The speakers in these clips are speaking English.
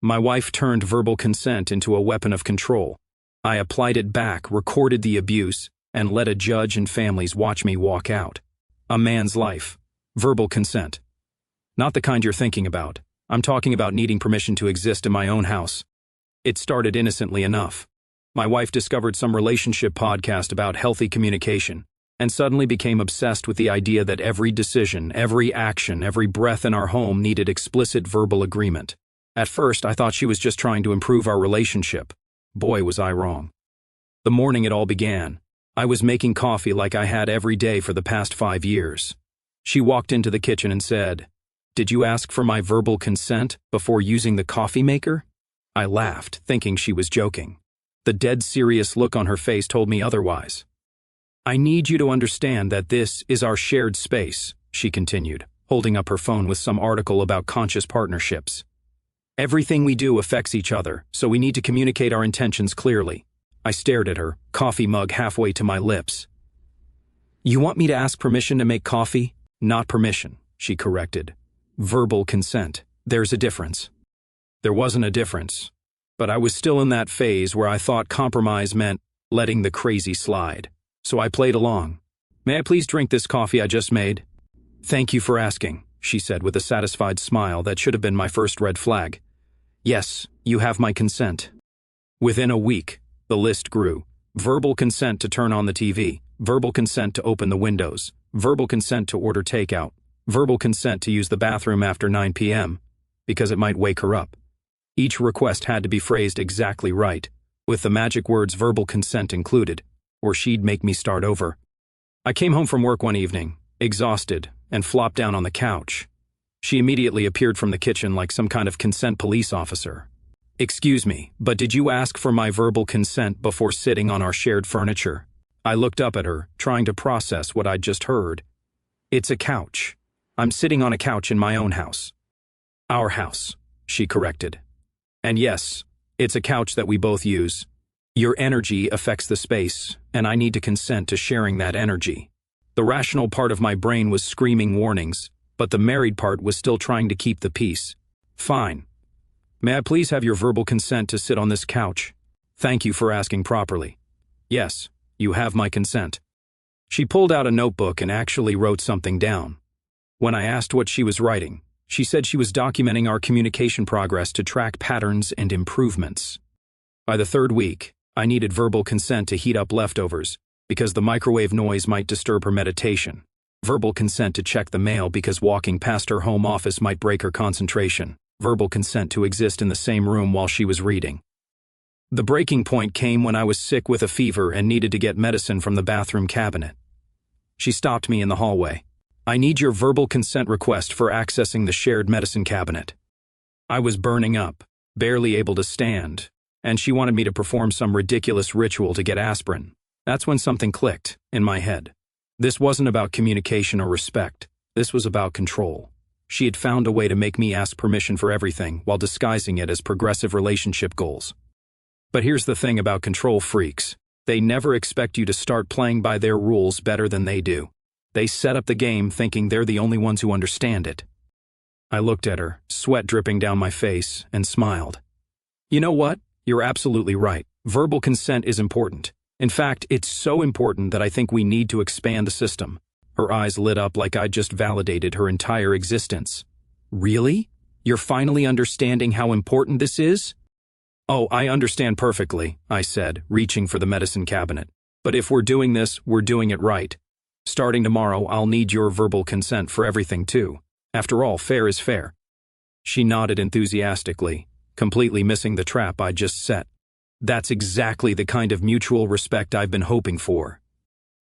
My wife turned verbal consent into a weapon of control. I applied it back, recorded the abuse, and let a judge and families watch me walk out. A man's life. Verbal consent. Not the kind you're thinking about. I'm talking about needing permission to exist in my own house. It started innocently enough. My wife discovered some relationship podcast about healthy communication, and suddenly became obsessed with the idea that every decision, every action, every breath in our home needed explicit verbal agreement. At first, I thought she was just trying to improve our relationship. Boy, was I wrong. The morning it all began, I was making coffee like I had every day for the past 5 years. She walked into the kitchen and said, "Did you ask for my verbal consent before using the coffee maker?" I laughed, thinking she was joking. The dead serious look on her face told me otherwise. "I need you to understand that this is our shared space," she continued, holding up her phone with some article about conscious partnerships. "Everything we do affects each other, so we need to communicate our intentions clearly." I stared at her, coffee mug halfway to my lips. "You want me to ask permission to make coffee?" "Not permission," she corrected. "Verbal consent. There's a difference." There wasn't a difference, but I was still in that phase where I thought compromise meant letting the crazy slide. So I played along. "May I please drink this coffee I just made?" "Thank you for asking," she said with a satisfied smile that should have been my first red flag. "Yes, you have my consent." Within a week, the list grew. Verbal consent to turn on the TV, verbal consent to open the windows, verbal consent to order takeout, verbal consent to use the bathroom after 9 p.m., because it might wake her up. Each request had to be phrased exactly right, with the magic words verbal consent included, or she'd make me start over. I came home from work one evening, exhausted, and flopped down on the couch. She immediately appeared from the kitchen like some kind of consent police officer. "Excuse me, but did you ask for my verbal consent before sitting on our shared furniture?" I looked up at her, trying to process what I'd just heard. "It's a couch. I'm sitting on a couch in my own house." "Our house," she corrected. "And yes, it's a couch that we both use. Your energy affects the space, and I need to consent to sharing that energy." The rational part of my brain was screaming warnings, but the married part was still trying to keep the peace. "Fine. May I please have your verbal consent to sit on this couch?" "Thank you for asking properly. Yes, you have my consent." She pulled out a notebook and actually wrote something down. When I asked what she was writing, she said she was documenting our communication progress to track patterns and improvements. By the 3rd week, I needed verbal consent to heat up leftovers, because the microwave noise might disturb her meditation. Verbal consent to check the mail because walking past her home office might break her concentration. Verbal consent to exist in the same room while she was reading. The breaking point came when I was sick with a fever and needed to get medicine from the bathroom cabinet. She stopped me in the hallway. "I need your verbal consent request for accessing the shared medicine cabinet." I was burning up, barely able to stand, and she wanted me to perform some ridiculous ritual to get aspirin. That's when something clicked in my head. This wasn't about communication or respect. This was about control. She had found a way to make me ask permission for everything while disguising it as progressive relationship goals. But here's the thing about control freaks. They never expect you to start playing by their rules better than they do. They set up the game thinking they're the only ones who understand it. I looked at her, sweat dripping down my face, and smiled. "You know what? You're absolutely right. Verbal consent is important. In fact, it's so important that I think we need to expand the system." Her eyes lit up like I'd just validated her entire existence. "Really? You're finally understanding how important this is?" "Oh, I understand perfectly," I said, reaching for the medicine cabinet. "But if we're doing this, we're doing it right. Starting tomorrow, I'll need your verbal consent for everything too. After all, fair is fair." She nodded enthusiastically, completely missing the trap I'd just set. That's exactly the kind of mutual respect I've been hoping for.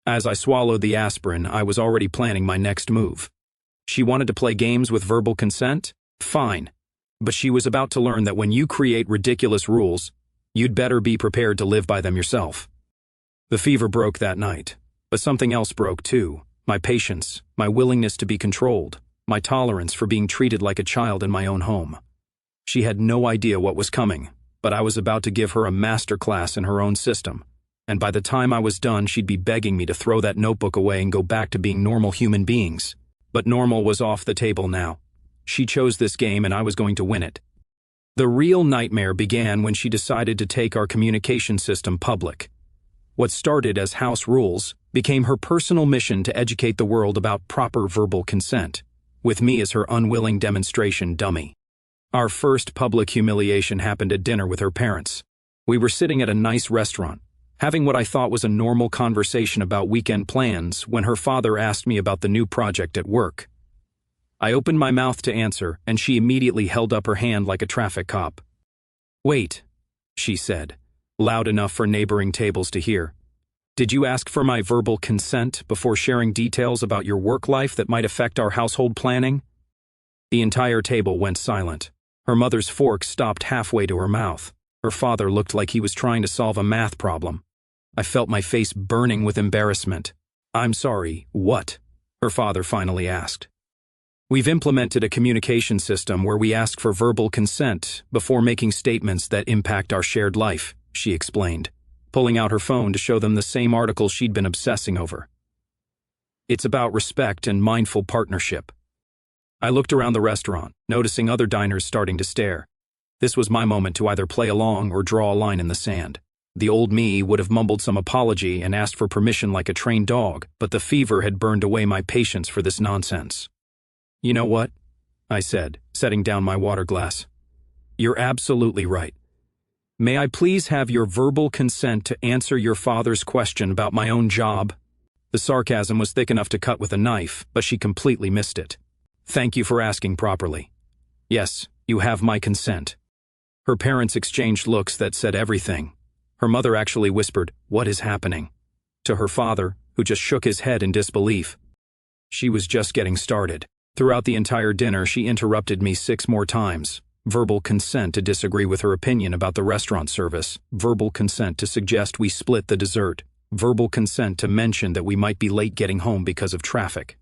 As I swallowed the aspirin, I was already planning my next move. She wanted to play games with verbal consent? Fine. But she was about to learn that when you create ridiculous rules, you'd better be prepared to live by them yourself. The fever broke that night, but something else broke too. My patience, my willingness to be controlled, my tolerance for being treated like a child in my own home. She had no idea what was coming, but I was about to give her a master class in her own system. And by the time I was done, she'd be begging me to throw that notebook away and go back to being normal human beings. But normal was off the table now. She chose this game and I was going to win it. The real nightmare began when she decided to take our communication system public. What started as house rules became her personal mission to educate the world about proper verbal consent, with me as her unwilling demonstration dummy. Our first public humiliation happened at dinner with her parents. We were sitting at a nice restaurant, having what I thought was a normal conversation about weekend plans when her father asked me about the new project at work. I opened my mouth to answer, and she immediately held up her hand like a traffic cop. "Wait," she said, loud enough for neighboring tables to hear. "Did you ask for my verbal consent before sharing details about your work life that might affect our household planning?" The entire table went silent. Her mother's fork stopped halfway to her mouth. Her father looked like he was trying to solve a math problem. I felt my face burning with embarrassment. "I'm sorry, what?" her father finally asked. "We've implemented a communication system where we ask for verbal consent before making statements that impact our shared life," she explained, pulling out her phone to show them the same article she'd been obsessing over. "It's about respect and mindful partnership." I looked around the restaurant, noticing other diners starting to stare. This was my moment to either play along or draw a line in the sand. The old me would have mumbled some apology and asked for permission like a trained dog, but the fever had burned away my patience for this nonsense. "You know what?" I said, setting down my water glass. "You're absolutely right. May I please have your verbal consent to answer your father's question about my own job?" The sarcasm was thick enough to cut with a knife, but she completely missed it. "Thank you for asking properly. Yes, you have my consent." Her parents exchanged looks that said everything. Her mother actually whispered, "What is happening?" to her father, who just shook his head in disbelief. She was just getting started. Throughout the entire dinner, she interrupted me 6 more times. Verbal consent to disagree with her opinion about the restaurant service. Verbal consent to suggest we split the dessert. Verbal consent to mention that we might be late getting home because of traffic.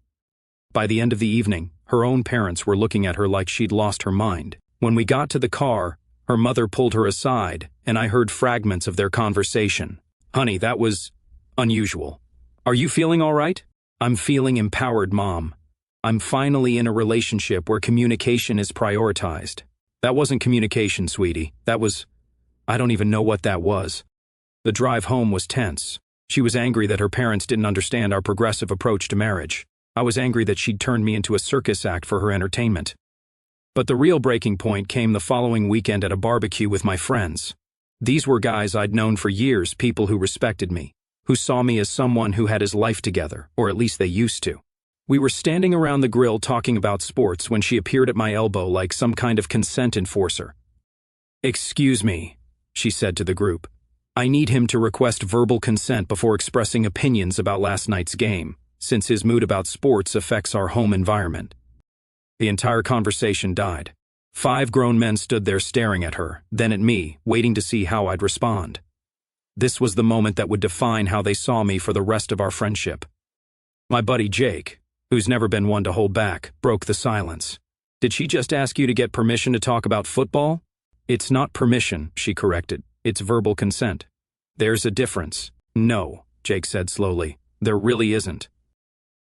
By the end of the evening, her own parents were looking at her like she'd lost her mind. When we got to the car, her mother pulled her aside, and I heard fragments of their conversation. "Honey, that was unusual. Are you feeling all right?" "I'm feeling empowered, Mom. I'm finally in a relationship where communication is prioritized." "That wasn't communication, sweetie. That was... I don't even know what that was." The drive home was tense. She was angry that her parents didn't understand our progressive approach to marriage. I was angry that she'd turned me into a circus act for her entertainment. But the real breaking point came the following weekend at a barbecue with my friends. These were guys I'd known for years, people who respected me, who saw me as someone who had his life together, or at least they used to. We were standing around the grill talking about sports when she appeared at my elbow like some kind of consent enforcer. "Excuse me," she said to the group. "I need him to request verbal consent before expressing opinions about last night's game, since his mood about sports affects our home environment." The entire conversation died. 5 grown men stood there staring at her, then at me, waiting to see how I'd respond. This was the moment that would define how they saw me for the rest of our friendship. My buddy Jake, who's never been one to hold back, broke the silence. "Did she just ask you to get permission to talk about football?" "It's not permission," she corrected. "It's verbal consent." "There's a difference." "No," Jake said slowly. "There really isn't."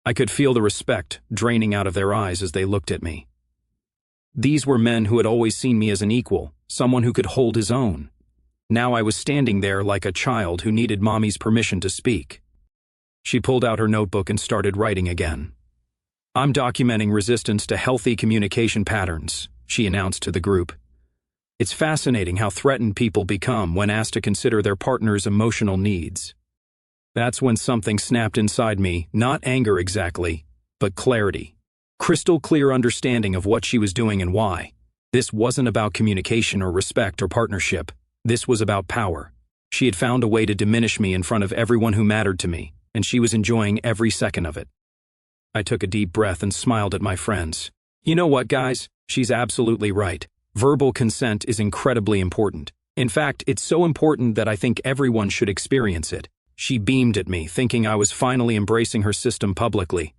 I could feel the respect draining out of their eyes as they looked at me. These were men who had always seen me as an equal, someone who could hold his own. Now I was standing there like a child who needed Mommy's permission to speak. She pulled out her notebook and started writing again. "I'm documenting resistance to healthy communication patterns," she announced to the group. "It's fascinating how threatened people become when asked to consider their partner's emotional needs." That's when something snapped inside me, not anger exactly, but clarity. Crystal clear understanding of what she was doing and why. This wasn't about communication or respect or partnership. This was about power. She had found a way to diminish me in front of everyone who mattered to me, and she was enjoying every second of it. I took a deep breath and smiled at my friends. "You know what, guys? She's absolutely right. Verbal consent is incredibly important. In fact, it's so important that I think everyone should experience it." She beamed at me, thinking I was finally embracing her system publicly.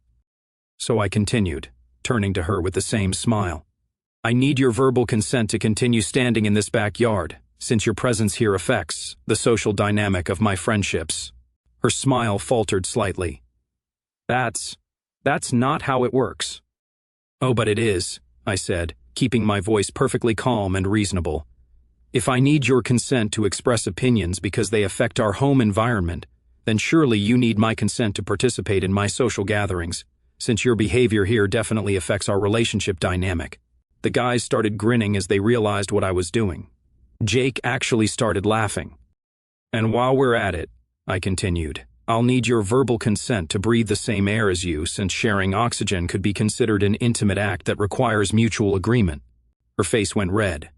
So I continued, turning to her with the same smile. "I need your verbal consent to continue standing in this backyard, since your presence here affects the social dynamic of my friendships." Her smile faltered slightly. That's not how it works." "Oh, but it is," I said, keeping my voice perfectly calm and reasonable. If I need your consent to express opinions because they affect our home environment, then surely you need my consent to participate in my social gatherings, since your behavior here definitely affects our relationship dynamic. The guys started grinning as they realized what I was doing. Jake actually started laughing. And while we're at it, I continued, I'll need your verbal consent to breathe the same air as you, since sharing oxygen could be considered an intimate act that requires mutual agreement. Her face went red.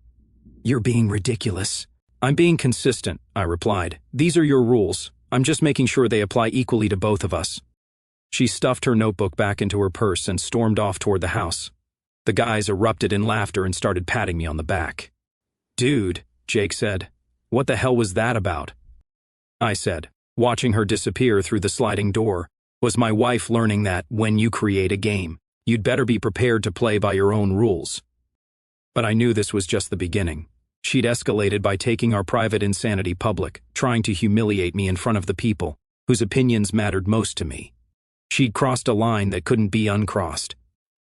You're being ridiculous. I'm being consistent, I replied. These are your rules. I'm just making sure they apply equally to both of us. She stuffed her notebook back into her purse and stormed off toward the house. The guys erupted in laughter and started patting me on the back. Dude, Jake said. What the hell was that about? I said, watching her disappear through the sliding door. Was my wife learning that, when you create a game, you'd better be prepared to play by your own rules? But I knew this was just the beginning. She'd escalated by taking our private insanity public, trying to humiliate me in front of the people whose opinions mattered most to me. She'd crossed a line that couldn't be uncrossed.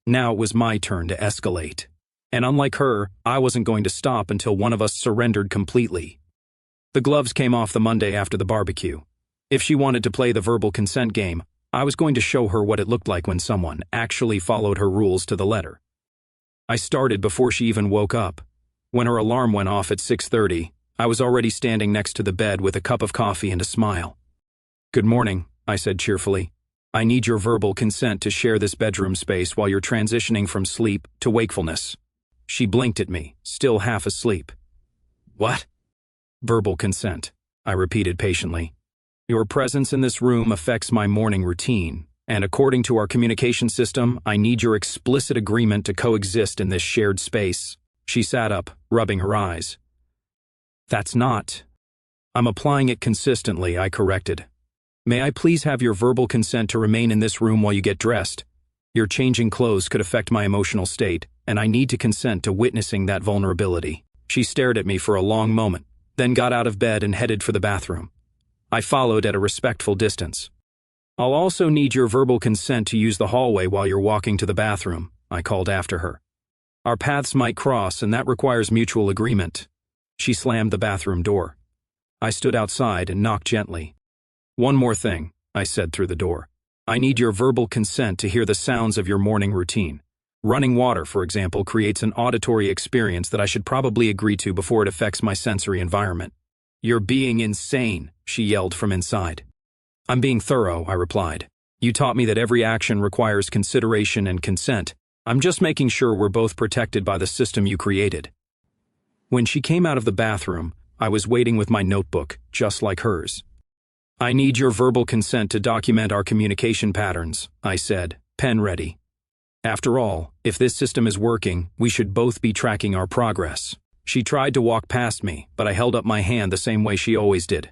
Now it was my turn to escalate. And unlike her, I wasn't going to stop until one of us surrendered completely. The gloves came off the Monday after the barbecue. If she wanted to play the verbal consent game, I was going to show her what it looked like when someone actually followed her rules to the letter. I started before she even woke up. When her alarm went off at 6:30, I was already standing next to the bed with a cup of coffee and a smile. Good morning, I said cheerfully. I need your verbal consent to share this bedroom space while you're transitioning from sleep to wakefulness. She blinked at me, still half asleep. What? Verbal consent, I repeated patiently. Your presence in this room affects my morning routine, and according to our communication system, I need your explicit agreement to coexist in this shared space. She sat up, rubbing her eyes. That's not. I'm applying it consistently, I corrected. May I please have your verbal consent to remain in this room while you get dressed? Your changing clothes could affect my emotional state, and I need to consent to witnessing that vulnerability. She stared at me for a long moment, then got out of bed and headed for the bathroom. I followed at a respectful distance. I'll also need your verbal consent to use the hallway while you're walking to the bathroom, I called after her. Our paths might cross, and that requires mutual agreement. She slammed the bathroom door. I stood outside and knocked gently. One more thing, I said through the door. I need your verbal consent to hear the sounds of your morning routine. Running water, for example, creates an auditory experience that I should probably agree to before it affects my sensory environment. You're being insane, she yelled from inside. I'm being thorough, I replied. You taught me that every action requires consideration and consent. I'm just making sure we're both protected by the system you created. When she came out of the bathroom, I was waiting with my notebook, just like hers. I need your verbal consent to document our communication patterns, I said, pen ready. After all, if this system is working, we should both be tracking our progress. She tried to walk past me, but I held up my hand the same way she always did.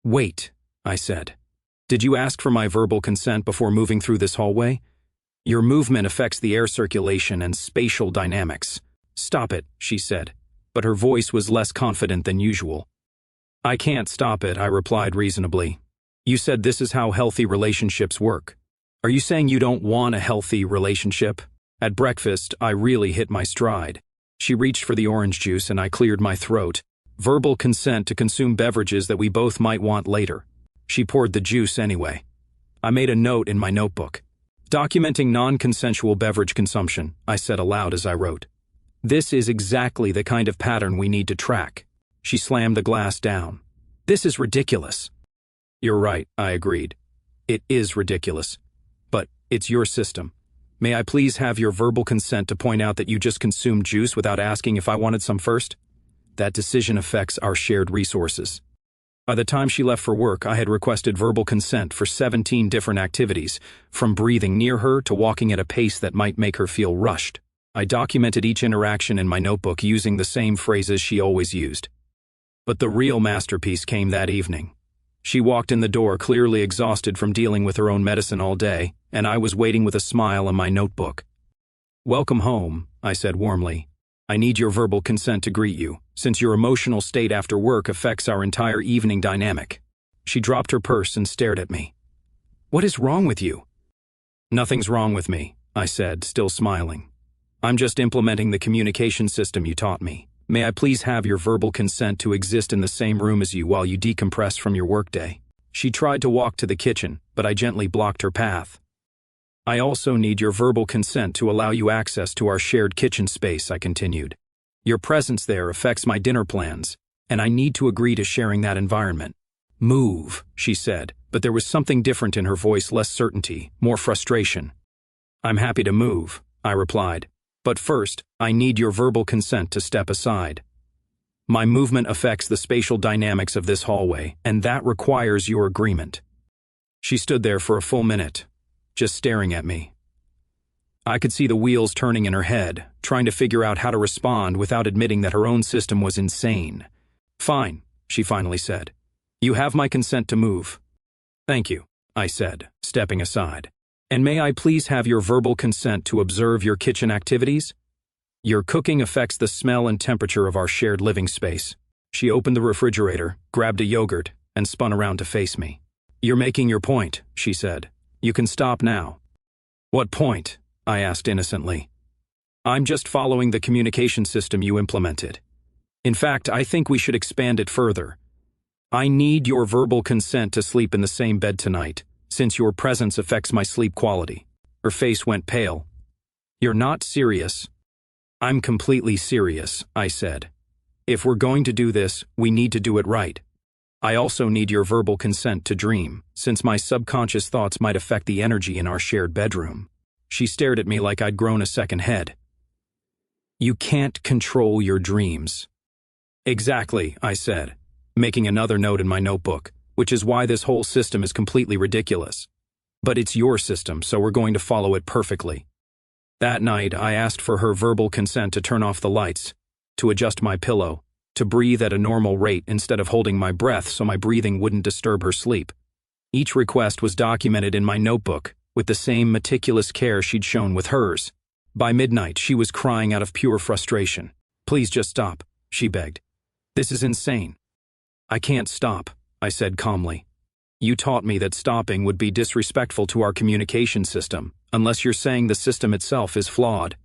Wait, I said. Did you ask for my verbal consent before moving through this hallway? Your movement affects the air circulation and spatial dynamics. Stop it, she said, but her voice was less confident than usual. I can't stop it, I replied reasonably. You said this is how healthy relationships work. Are you saying you don't want a healthy relationship? At breakfast, I really hit my stride. She reached for the orange juice and I cleared my throat. Verbal consent to consume beverages that we both might want later. She poured the juice anyway. I made a note in my notebook. Documenting non-consensual beverage consumption, I said aloud as I wrote. This is exactly the kind of pattern we need to track. She slammed the glass down. This is ridiculous. You're right, I agreed. It is ridiculous. But it's your system. May I please have your verbal consent to point out that you just consumed juice without asking if I wanted some first? That decision affects our shared resources. By the time she left for work, I had requested verbal consent for 17 different activities, from breathing near her to walking at a pace that might make her feel rushed. I documented each interaction in my notebook using the same phrases she always used. But the real masterpiece came that evening. She walked in the door clearly exhausted from dealing with her own medicine all day, and I was waiting with a smile in my notebook. Welcome home, I said warmly. I need your verbal consent to greet you, since your emotional state after work affects our entire evening dynamic. She dropped her purse and stared at me. What is wrong with you? Nothing's wrong with me, I said, still smiling. I'm just implementing the communication system you taught me. May I please have your verbal consent to exist in the same room as you while you decompress from your workday? She tried to walk to the kitchen, but I gently blocked her path. I also need your verbal consent to allow you access to our shared kitchen space, I continued. Your presence there affects my dinner plans, and I need to agree to sharing that environment. Move, she said, but there was something different in her voice, less certainty, more frustration. I'm happy to move, I replied. But first, I need your verbal consent to step aside. My movement affects the spatial dynamics of this hallway, and that requires your agreement. She stood there for a full minute, just staring at me. I could see the wheels turning in her head, trying to figure out how to respond without admitting that her own system was insane. Fine, she finally said. You have my consent to move. Thank you, I said, stepping aside. And may I please have your verbal consent to observe your kitchen activities? Your cooking affects the smell and temperature of our shared living space. She opened the refrigerator, grabbed a yogurt, and spun around to face me. You're making your point, she said. You can stop now. What point? I asked innocently. I'm just following the communication system you implemented. In fact, I think we should expand it further. I need your verbal consent to sleep in the same bed tonight, since your presence affects my sleep quality. Her face went pale. You're not serious. I'm completely serious, I said. If we're going to do this, we need to do it right. I also need your verbal consent to dream, since my subconscious thoughts might affect the energy in our shared bedroom. She stared at me like I'd grown a second head. You can't control your dreams. Exactly, I said, making another note in my notebook, which is why this whole system is completely ridiculous. But it's your system, so we're going to follow it perfectly. That night, I asked for her verbal consent to turn off the lights, to adjust my pillow, to breathe at a normal rate instead of holding my breath so my breathing wouldn't disturb her sleep. Each request was documented in my notebook, with the same meticulous care she'd shown with hers. By midnight, she was crying out of pure frustration. Please just stop, she begged. This is insane. I can't stop, I said calmly. You taught me that stopping would be disrespectful to our communication system, unless you're saying the system itself is flawed.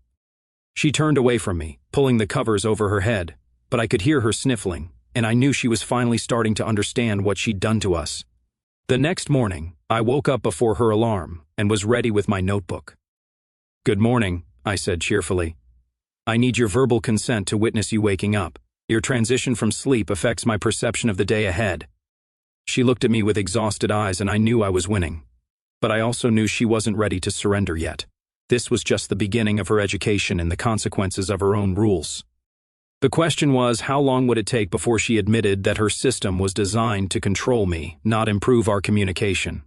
She turned away from me, pulling the covers over her head, but I could hear her sniffling, and I knew she was finally starting to understand what she'd done to us. The next morning, I woke up before her alarm and was ready with my notebook. Good morning, I said cheerfully. I need your verbal consent to witness you waking up. Your transition from sleep affects my perception of the day ahead. She looked at me with exhausted eyes and I knew I was winning. But I also knew she wasn't ready to surrender yet. This was just the beginning of her education and the consequences of her own rules. The question was, how long would it take before she admitted that her system was designed to control me, not improve our communication?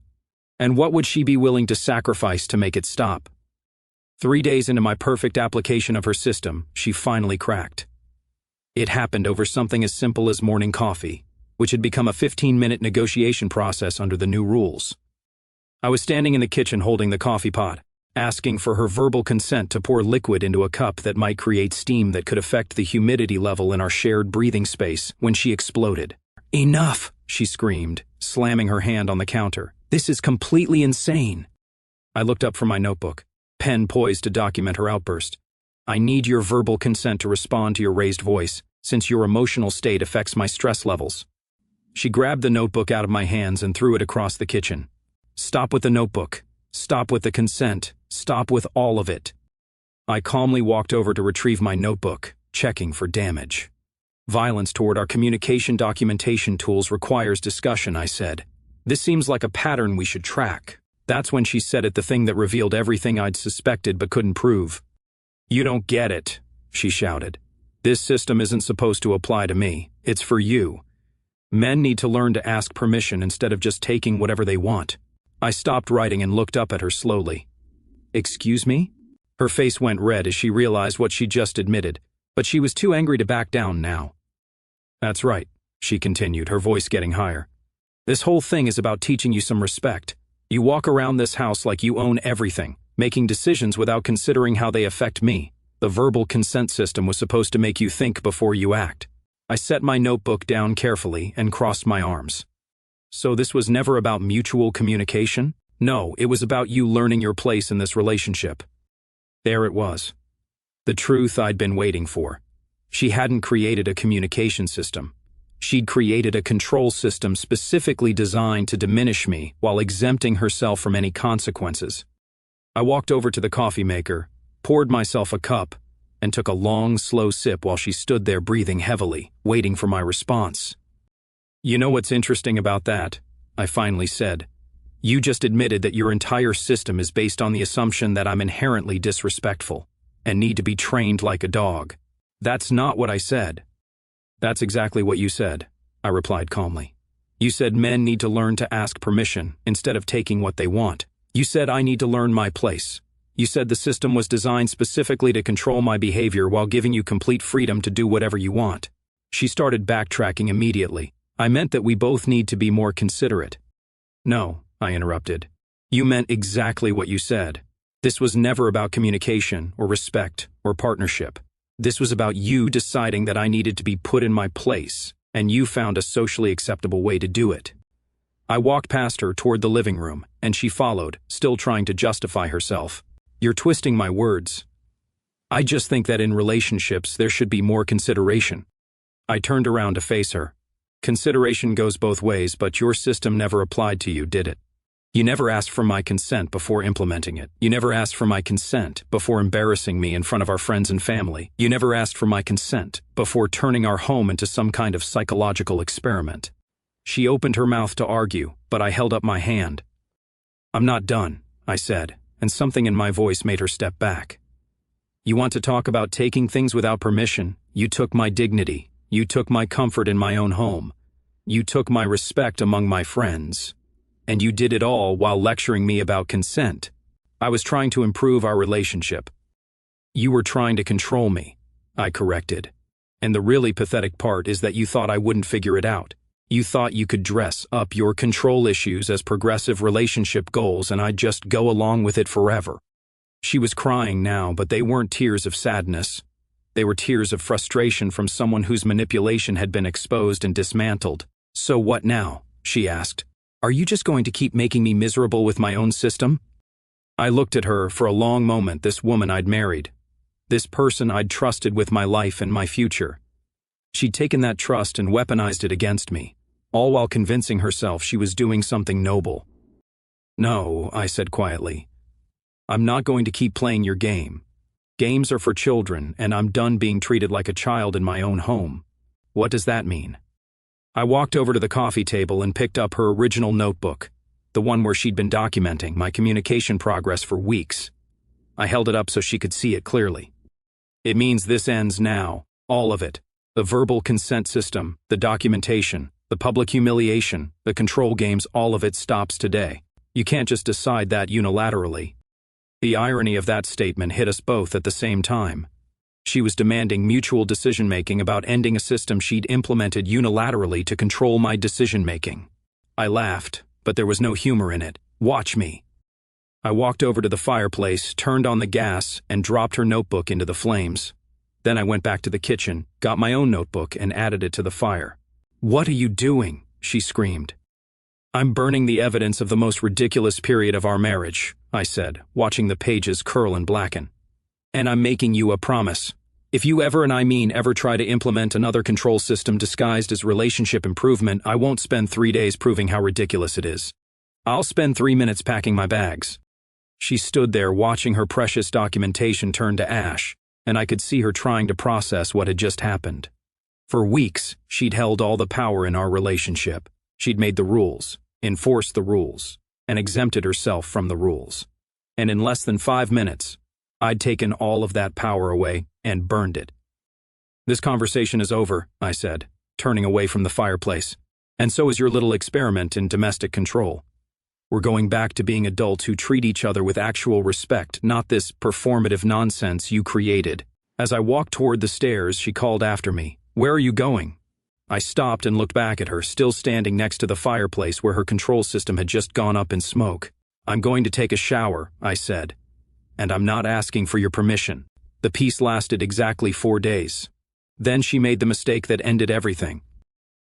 And what would she be willing to sacrifice to make it stop? 3 days into my perfect application of her system, she finally cracked. It happened over something as simple as morning coffee, which had become a 15-minute negotiation process under the new rules. I was standing in the kitchen holding the coffee pot, asking for her verbal consent to pour liquid into a cup that might create steam that could affect the humidity level in our shared breathing space when she exploded. Enough, she screamed, slamming her hand on the counter. This is completely insane. I looked up from my notebook, pen poised to document her outburst. I need your verbal consent to respond to your raised voice, since your emotional state affects my stress levels. She grabbed the notebook out of my hands and threw it across the kitchen. Stop with the notebook. Stop with the consent. Stop with all of it. I calmly walked over to retrieve my notebook, checking for damage. Violence toward our communication documentation tools requires discussion, I said. This seems like a pattern we should track. That's when she said it, the thing that revealed everything I'd suspected but couldn't prove. You don't get it, she shouted. This system isn't supposed to apply to me. It's for you. Men need to learn to ask permission instead of just taking whatever they want. I stopped writing and looked up at her slowly. Excuse me? Her face went red as she realized what she just admitted, but she was too angry to back down now. That's right, she continued, her voice getting higher. This whole thing is about teaching you some respect. You walk around this house like you own everything, making decisions without considering how they affect me. The verbal consent system was supposed to make you think before you act. I set my notebook down carefully and crossed my arms. So this was never about mutual communication? No, it was about you learning your place in this relationship. There it was. The truth I'd been waiting for. She hadn't created a communication system. She'd created a control system specifically designed to diminish me while exempting herself from any consequences. I walked over to the coffee maker, poured myself a cup, and took a long, slow sip while she stood there breathing heavily, waiting for my response. "You know what's interesting about that?" I finally said. "You just admitted that your entire system is based on the assumption that I'm inherently disrespectful and need to be trained like a dog." "That's not what I said." "That's exactly what you said," I replied calmly. "You said men need to learn to ask permission instead of taking what they want. You said I need to learn my place. You said the system was designed specifically to control my behavior while giving you complete freedom to do whatever you want." She started backtracking immediately. "I meant that we both need to be more considerate." "No," I interrupted. "You meant exactly what you said. This was never about communication or respect or partnership. This was about you deciding that I needed to be put in my place, and you found a socially acceptable way to do it." I walked past her toward the living room, and she followed, still trying to justify herself. "You're twisting my words. I just think that in relationships there should be more consideration." I turned around to face her. "Consideration goes both ways, but your system never applied to you, did it? You never asked for my consent before implementing it. You never asked for my consent before embarrassing me in front of our friends and family. You never asked for my consent before turning our home into some kind of psychological experiment." She opened her mouth to argue, but I held up my hand. "I'm not done," I said, and something in my voice made her step back. "You want to talk about taking things without permission? You took my dignity. You took my comfort in my own home. You took my respect among my friends. And you did it all while lecturing me about consent. I was trying to improve our relationship." "You were trying to control me," I corrected. "And the really pathetic part is that you thought I wouldn't figure it out. You thought you could dress up your control issues as progressive relationship goals and I'd just go along with it forever." She was crying now, but they weren't tears of sadness. They were tears of frustration from someone whose manipulation had been exposed and dismantled. "So what now?" she asked. "Are you just going to keep making me miserable with my own system?" I looked at her for a long moment, this woman I'd married. This person I'd trusted with my life and my future. She'd taken that trust and weaponized it against me, all while convincing herself she was doing something noble. "No," I said quietly. "I'm not going to keep playing your game. Games are for children, and I'm done being treated like a child in my own home." "What does that mean?" I walked over to the coffee table and picked up her original notebook, the one where she'd been documenting my communication progress for weeks. I held it up so she could see it clearly. "It means this ends now, all of it. The verbal consent system, the documentation, the public humiliation, the control games, all of it stops today. You can't just decide that unilaterally." The irony of that statement hit us both at the same time. She was demanding mutual decision-making about ending a system she'd implemented unilaterally to control my decision-making. I laughed, but there was no humor in it. "Watch me." I walked over to the fireplace, turned on the gas, and dropped her notebook into the flames. Then I went back to the kitchen, got my own notebook, and added it to the fire. "What are you doing?" she screamed. "I'm burning the evidence of the most ridiculous period of our marriage," I said, watching the pages curl and blacken. "And I'm making you a promise. If you ever, and I mean ever, try to implement another control system disguised as relationship improvement, I won't spend 3 days proving how ridiculous it is. I'll spend 3 minutes packing my bags." She stood there watching her precious documentation turn to ash, and I could see her trying to process what had just happened. For weeks, she'd held all the power in our relationship. She'd made the rules, enforced the rules, and exempted herself from the rules. And in less than 5 minutes, I'd taken all of that power away and burned it. "This conversation is over," I said, turning away from the fireplace. "And so is your little experiment in domestic control. We're going back to being adults who treat each other with actual respect, not this performative nonsense you created." As I walked toward the stairs, she called after me, "Where are you going?" I stopped and looked back at her, still standing next to the fireplace where her control system had just gone up in smoke. "I'm going to take a shower," I said. "And I'm not asking for your permission." The peace lasted exactly 4 days. Then she made the mistake that ended everything.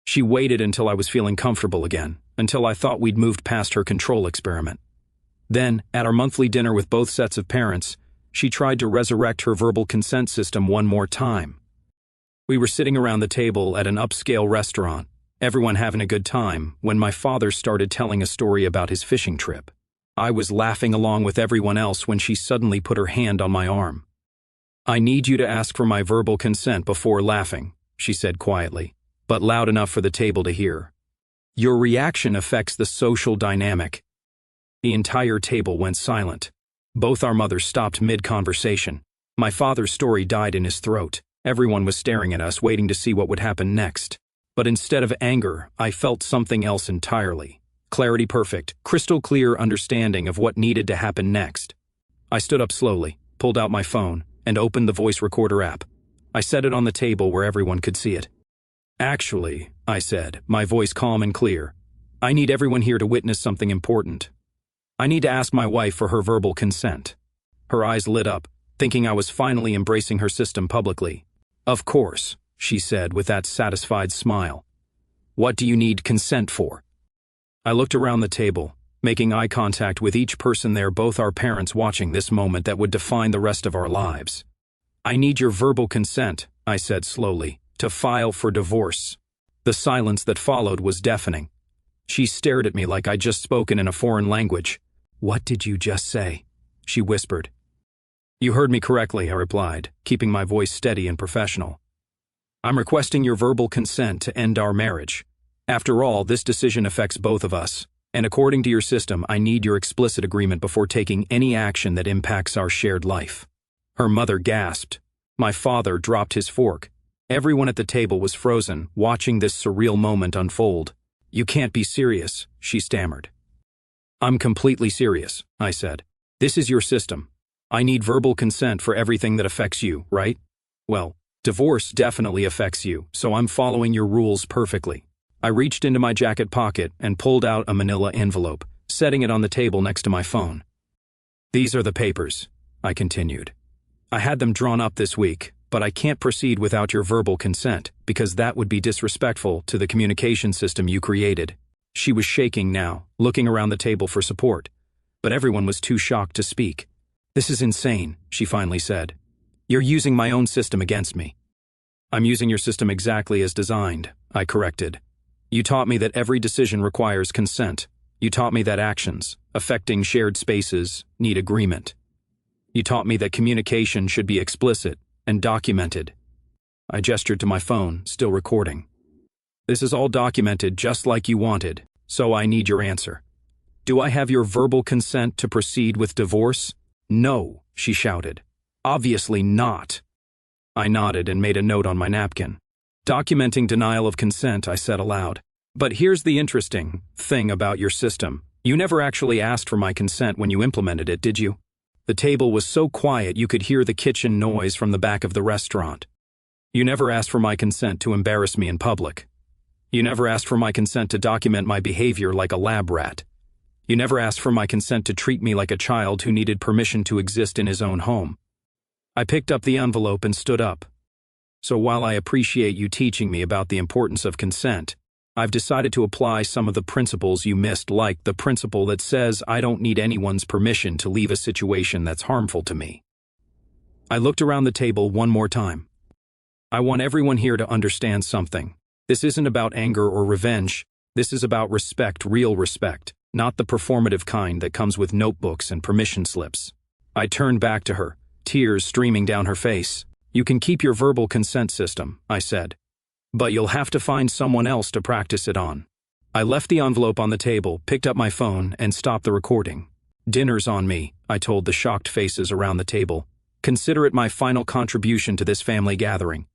She waited until I was feeling comfortable again, until I thought we'd moved past her control experiment. Then, at our monthly dinner with both sets of parents, She tried to resurrect her verbal consent system one more time. We were sitting around the table at an upscale restaurant, everyone having a good time, when my father started telling a story about his fishing trip. I was laughing along with everyone else when she suddenly put her hand on my arm. "I need you to ask for my verbal consent before laughing," she said quietly, but loud enough for the table to hear. "Your reaction affects the social dynamic." The entire table went silent. Both our mothers stopped mid-conversation. My father's story died in his throat. Everyone was staring at us, waiting to see what would happen next. But instead of anger, I felt something else entirely. Clarity, perfect, crystal clear understanding of what needed to happen next. I stood up slowly, pulled out my phone, and opened the voice recorder app. I set it on the table where everyone could see it. "Actually," I said, my voice calm and clear, "I need everyone here to witness something important. I need to ask my wife for her verbal consent." Her eyes lit up, thinking I was finally embracing her system publicly. "Of course," she said with that satisfied smile. "What do you need consent for?" I looked around the table, making eye contact with each person there, both our parents watching this moment that would define the rest of our lives. "I need your verbal consent," I said slowly, "to file for divorce." The silence that followed was deafening. She stared at me like I'd just spoken in a foreign language. "What did you just say?" she whispered. "You heard me correctly," I replied, keeping my voice steady and professional. "I'm requesting your verbal consent to end our marriage. After all, this decision affects both of us, and according to your system, I need your explicit agreement before taking any action that impacts our shared life." Her mother gasped. My father dropped his fork. Everyone at the table was frozen, watching this surreal moment unfold. "You can't be serious," she stammered. "I'm completely serious," I said. "This is your system. I need verbal consent for everything that affects you, right? Well, divorce definitely affects you, so I'm following your rules perfectly." I reached into my jacket pocket and pulled out a manila envelope, setting it on the table next to my phone. "These are the papers," I continued. "I had them drawn up this week, but I can't proceed without your verbal consent, because that would be disrespectful to the communication system you created." She was shaking now, looking around the table for support, but everyone was too shocked to speak. "This is insane," she finally said. "You're using my own system against me." "I'm using your system exactly as designed," I corrected. "You taught me that every decision requires consent. You taught me that actions, affecting shared spaces, need agreement. You taught me that communication should be explicit and documented." I gestured to my phone, still recording. "This is all documented just like you wanted, so I need your answer. Do I have your verbal consent to proceed with divorce?" "No," she shouted. "Obviously not." I nodded and made a note on my napkin. "Documenting denial of consent," I said aloud. "But here's the interesting thing about your system. You never actually asked for my consent when you implemented it, did you?" The table was so quiet you could hear the kitchen noise from the back of the restaurant. "You never asked for my consent to embarrass me in public. You never asked for my consent to document my behavior like a lab rat. You never asked for my consent to treat me like a child who needed permission to exist in his own home." I picked up the envelope and stood up. "So while I appreciate you teaching me about the importance of consent, I've decided to apply some of the principles you missed, like the principle that says I don't need anyone's permission to leave a situation that's harmful to me." I looked around the table one more time. "I want everyone here to understand something. This isn't about anger or revenge. This is about respect, real respect, not the performative kind that comes with notebooks and permission slips." I turned back to her, tears streaming down her face. "You can keep your verbal consent system," I said, "but you'll have to find someone else to practice it on." I left the envelope on the table, picked up my phone, and stopped the recording. "Dinner's on me," I told the shocked faces around the table. "Consider it my final contribution to this family gathering."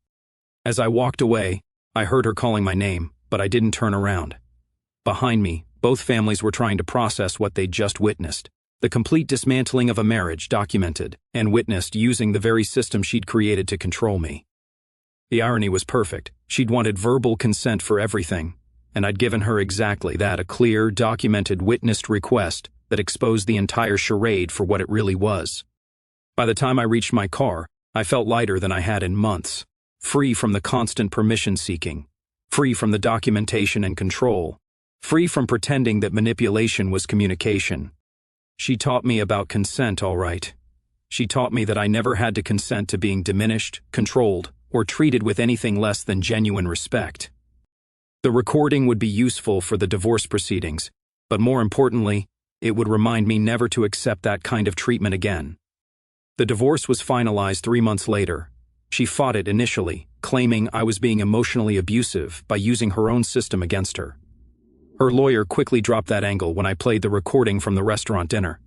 As I walked away, I heard her calling my name, but I didn't turn around. Behind me, both families were trying to process what they'd just witnessed. The complete dismantling of a marriage documented and witnessed using the very system she'd created to control me. The irony was perfect. She'd wanted verbal consent for everything, and I'd given her exactly that, a clear, documented, witnessed request that exposed the entire charade for what it really was. By the time I reached my car, I felt lighter than I had in months, free from the constant permission-seeking, free from the documentation and control, free from pretending that manipulation was communication. She taught me about consent, all right. She taught me that I never had to consent to being diminished, controlled, or treated with anything less than genuine respect. The recording would be useful for the divorce proceedings, but more importantly, it would remind me never to accept that kind of treatment again. The divorce was finalized 3 months later. She fought it initially, claiming I was being emotionally abusive by using her own system against her. Her lawyer quickly dropped that angle when I played the recording from the restaurant dinner.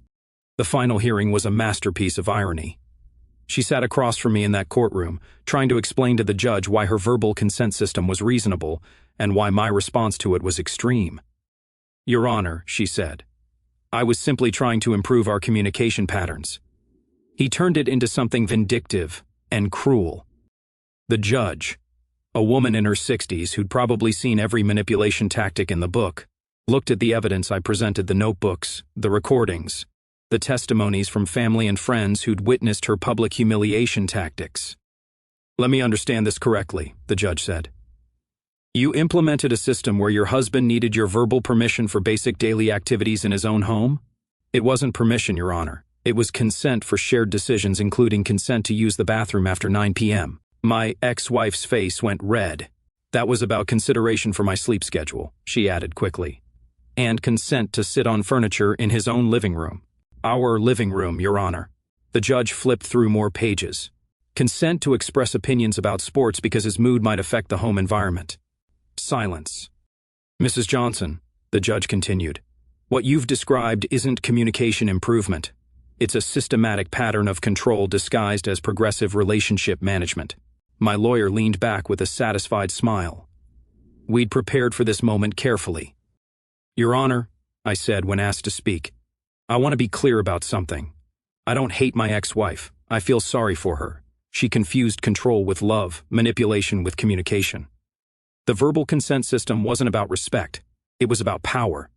The final hearing was a masterpiece of irony. She sat across from me in that courtroom, trying to explain to the judge why her verbal consent system was reasonable and why my response to it was extreme. "Your Honor," she said, "I was simply trying to improve our communication patterns." He turned it into something vindictive and cruel. The judge, a woman in her 60s who'd probably seen every manipulation tactic in the book, looked at the evidence I presented: the notebooks, the recordings, the testimonies from family and friends who'd witnessed her public humiliation tactics. "Let me understand this correctly," the judge said. "You implemented a system where your husband needed your verbal permission for basic daily activities in his own home?" "It wasn't permission, Your Honor. It was consent for shared decisions, including consent to use the bathroom after 9 p.m. My ex-wife's face went red. "That was about consideration for my sleep schedule," she added quickly. "And consent to sit on furniture in his own living room." "Our living room, Your Honor." The judge flipped through more pages. "Consent to express opinions about sports because his mood might affect the home environment." Silence. "Mrs. Johnson," the judge continued, "what you've described isn't communication improvement. It's a systematic pattern of control disguised as progressive relationship management." My lawyer leaned back with a satisfied smile. We'd prepared for this moment carefully. "Your Honor," I said when asked to speak, "I want to be clear about something. I don't hate my ex-wife. I feel sorry for her. She confused control with love, manipulation with communication. The verbal consent system wasn't about respect. It was about power."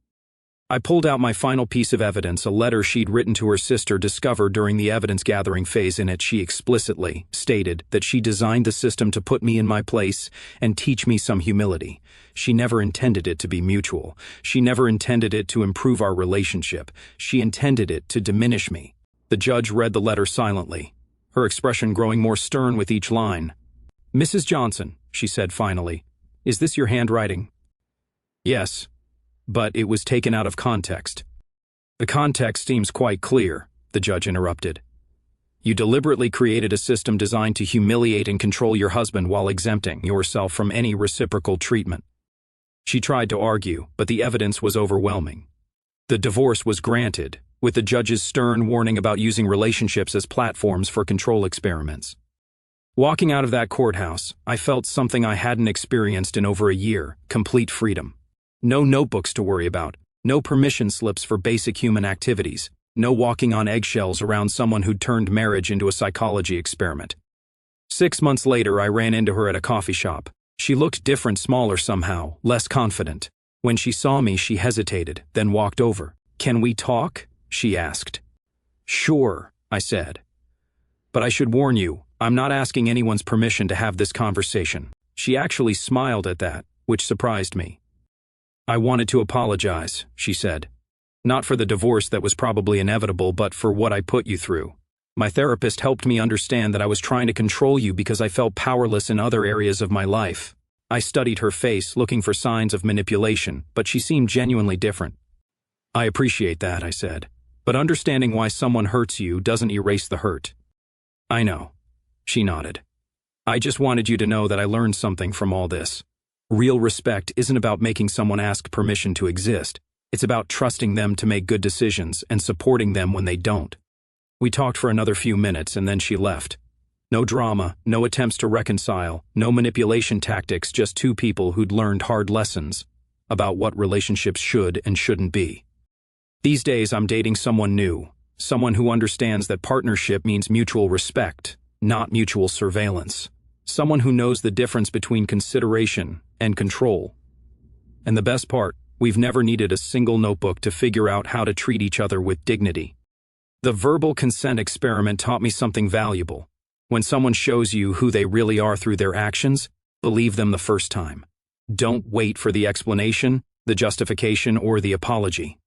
I pulled out my final piece of evidence, a letter she'd written to her sister discovered during the evidence-gathering phase. In it, she explicitly stated that she designed the system to put me in my place and teach me some humility. She never intended it to be mutual. She never intended it to improve our relationship. She intended it to diminish me. The judge read the letter silently, her expression growing more stern with each line. "Mrs. Johnson," she said finally, "is this your handwriting?" "Yes. But it was taken out of context." "The context seems quite clear," the judge interrupted. "You deliberately created a system designed to humiliate and control your husband while exempting yourself from any reciprocal treatment." She tried to argue, but the evidence was overwhelming. The divorce was granted, with the judge's stern warning about using relationships as platforms for control experiments. Walking out of that courthouse, I felt something I hadn't experienced in over a year: complete freedom. No notebooks to worry about, no permission slips for basic human activities, no walking on eggshells around someone who'd turned marriage into a psychology experiment. 6 months later, I ran into her at a coffee shop. She looked different, smaller somehow, less confident. When she saw me, she hesitated, then walked over. "Can we talk?" she asked. "Sure," I said. "But I should warn you, I'm not asking anyone's permission to have this conversation." She actually smiled at that, which surprised me. "I wanted to apologize," she said. "Not for the divorce that was probably inevitable, but for what I put you through. My therapist helped me understand that I was trying to control you because I felt powerless in other areas of my life." I studied her face, looking for signs of manipulation, but she seemed genuinely different. "I appreciate that," I said. "But understanding why someone hurts you doesn't erase the hurt." "I know," she nodded. "I just wanted you to know that I learned something from all this. Real respect isn't about making someone ask permission to exist. It's about trusting them to make good decisions and supporting them when they don't." We talked for another few minutes and then she left. No drama, no attempts to reconcile, no manipulation tactics, just two people who'd learned hard lessons about what relationships should and shouldn't be. These days I'm dating someone new, someone who understands that partnership means mutual respect, not mutual surveillance. Someone who knows the difference between consideration and control. And the best part, we've never needed a single notebook to figure out how to treat each other with dignity. The verbal consent experiment taught me something valuable. When someone shows you who they really are through their actions, believe them the first time. Don't wait for the explanation, the justification, or the apology.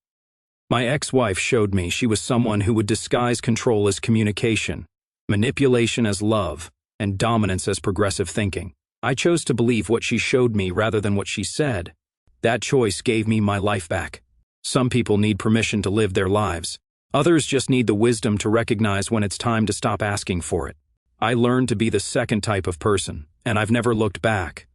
My ex-wife showed me she was someone who would disguise control as communication, manipulation as love, and dominance as progressive thinking. I chose to believe what she showed me rather than what she said. That choice gave me my life back. Some people need permission to live their lives. Others just need the wisdom to recognize when it's time to stop asking for it. I learned to be the second type of person, and I've never looked back.